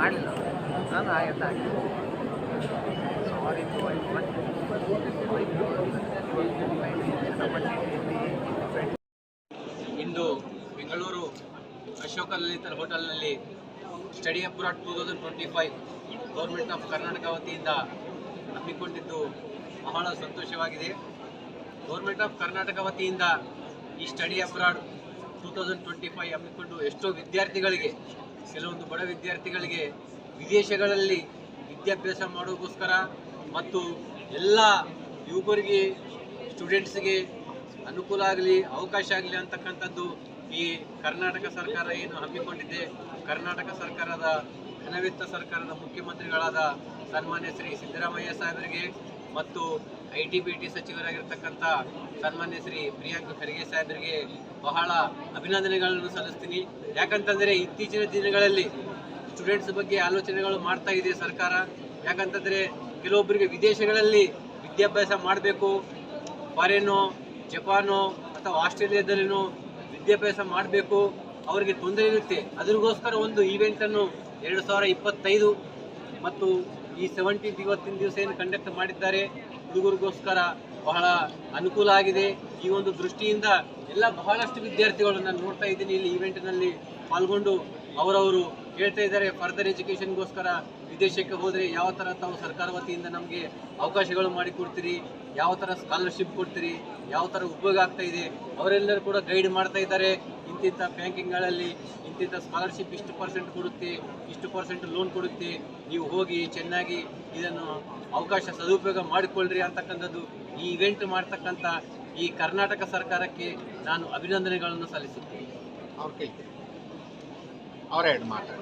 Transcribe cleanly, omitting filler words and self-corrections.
ಮಾಡಲಿಲ್ಲ ನಾನು ಆಯ್ತು ಸಾರಿ ಇಂದು ಬೆಂಗಳೂರು ಅಶೋಕ ಲಲಿತರ್ ಹೋಟೆಲ್ನಲ್ಲಿ study abroad 2025 government of Karnataka ವತಿಯಿಂದ ಹಮ್ಮಿಕೊಂಡಿದ್ದು ಬಹಳ ಸಂತೋಷವಾಗಿದೆ. ಗೌರ್ಮೆಂಟ್ ಆಫ್ ಕರ್ನಾಟಕ ವತಿಯಿಂದ ಈ ಸ್ಟಡಿ ಅಬ್ರಾಡ್ 2025 ಹಮ್ಮಿಕೊಂಡು ಎಷ್ಟೋ ವಿದ್ಯಾರ್ಥಿಗಳಿಗೆ, ಕೆಲವೊಂದು ಬಡ ವಿದ್ಯಾರ್ಥಿಗಳಿಗೆ ವಿದೇಶಗಳಲ್ಲಿ ವಿದ್ಯಾಭ್ಯಾಸ ಮಾಡೋಕ್ಕೋಸ್ಕರ ಮತ್ತು ಎಲ್ಲ ಯುವಕರಿಗೆ ಸ್ಟೂಡೆಂಟ್ಸ್ಗೆ ಅನುಕೂಲ ಆಗಲಿ, ಅವಕಾಶ ಆಗಲಿ ಅಂತಕ್ಕಂಥದ್ದು ಈ ಕರ್ನಾಟಕ ಸರ್ಕಾರ ಏನು ಹಮ್ಮಿಕೊಂಡಿದೆ. ಕರ್ನಾಟಕ ಸರ್ಕಾರದ ಘನವಿತ್ತ ಸರ್ಕಾರದ ಮುಖ್ಯಮಂತ್ರಿಗಳಾದ ಸನ್ಮಾನ್ಯ ಶ್ರೀ ಸಿದ್ದರಾಮಯ್ಯ ಸಾಹೇಬರಿಗೆ ಮತ್ತು ITBT ಸಚಿವರಾಗಿರ್ತಕ್ಕಂಥ ಸನ್ಮಾನ್ಯ ಶ್ರೀ ಪ್ರಿಯಾಂಕ್ ಖರ್ಗೆ ಸಾಹೇಬರಿಗೆ ಬಹಳ ಅಭಿನಂದನೆಗಳನ್ನು ಸಲ್ಲಿಸ್ತೀನಿ. ಯಾಕಂತಂದರೆ ಇತ್ತೀಚಿನ ದಿನಗಳಲ್ಲಿ ಸ್ಟೂಡೆಂಟ್ಸ್ ಬಗ್ಗೆ ಆಲೋಚನೆಗಳು ಮಾಡ್ತಾ ಇದೆ ಸರ್ಕಾರ. ಯಾಕಂತಂದರೆ ಕೆಲವೊಬ್ಬರಿಗೆ ವಿದೇಶಗಳಲ್ಲಿ ವಿದ್ಯಾಭ್ಯಾಸ ಮಾಡಬೇಕು, ಫಾರಿನ್ನೋ, ಜಪಾನೋ ಅಥವಾ ಆಸ್ಟ್ರೇಲಿಯಾದಲ್ಲಿನೋ ವಿದ್ಯಾಭ್ಯಾಸ ಮಾಡಬೇಕು, ಅವರಿಗೆ ತೊಂದರೆ ಇರುತ್ತೆ. ಅದಕ್ಕೋಸ್ಕರ ಒಂದು ಈವೆಂಟನ್ನು 2025 ಮತ್ತು ಈ 17th ಇವತ್ತಿನ ದಿವಸ ಏನು ಕಂಡಕ್ಟ್ ಮಾಡಿದ್ದಾರೆ, ಹುಡುಗರಿಗೋಸ್ಕರ ಬಹಳ ಅನುಕೂಲ ಆಗಿದೆ. ಈ ಒಂದು ದೃಷ್ಟಿಯಿಂದ ಎಲ್ಲ ಬಹಳಷ್ಟು ವಿದ್ಯಾರ್ಥಿಗಳು ನಾನು ನೋಡ್ತಾ ಇದ್ದೀನಿ ಇಲ್ಲಿ ಈವೆಂಟ್ನಲ್ಲಿ ಪಾಲ್ಗೊಂಡು ಅವರವರು ಹೇಳ್ತಾ ಇದ್ದಾರೆ, ಫರ್ದರ್ ಎಜುಕೇಷನ್ಗೋಸ್ಕರ ವಿದೇಶಕ್ಕೆ ಹೋದರೆ ಯಾವ ಥರ ತಾವು ಸರ್ಕಾರ ವತಿಯಿಂದ ನಮಗೆ ಅವಕಾಶಗಳು ಮಾಡಿಕೊಡ್ತೀರಿ, ಯಾವ ಥರ ಸ್ಕಾಲರ್ಶಿಪ್ ಕೊಡ್ತೀರಿ, ಯಾವ ಥರ ಉಪಯೋಗ ಆಗ್ತಾ ಇದೆ, ಅವರೆಲ್ಲರೂ ಕೂಡ ಗೈಡ್ ಮಾಡ್ತಾ ಇದ್ದಾರೆ. ಇಂತಿಂಥ ಬ್ಯಾಂಕಿಂಗ್ಗಳಲ್ಲಿ ಇಂತಿಂಥ ಸ್ಕಾಲರ್ಶಿಪ್ ಇಷ್ಟು % ಕೊಡುತ್ತೆ, ಇಷ್ಟು % ಲೋನ್ ಕೊಡುತ್ತೆ, ನೀವು ಹೋಗಿ ಚೆನ್ನಾಗಿ ಇದನ್ನು ಅವಕಾಶ ಸದುಪಯೋಗ ಮಾಡಿಕೊಳ್ಳ್ರಿ ಅಂತಕ್ಕಂಥದ್ದು ಈ ಇವೆಂಟ್ ಮಾಡ್ತಕ್ಕಂಥ ಈ ಕರ್ನಾಟಕ ಸರ್ಕಾರಕ್ಕೆ ನಾನು ಅಭಿನಂದನೆಗಳನ್ನು ಸಲ್ಲಿಸುತ್ತೇನೆ. ಅವ್ರ ಎರಡು ಮಾತಾಡಿ.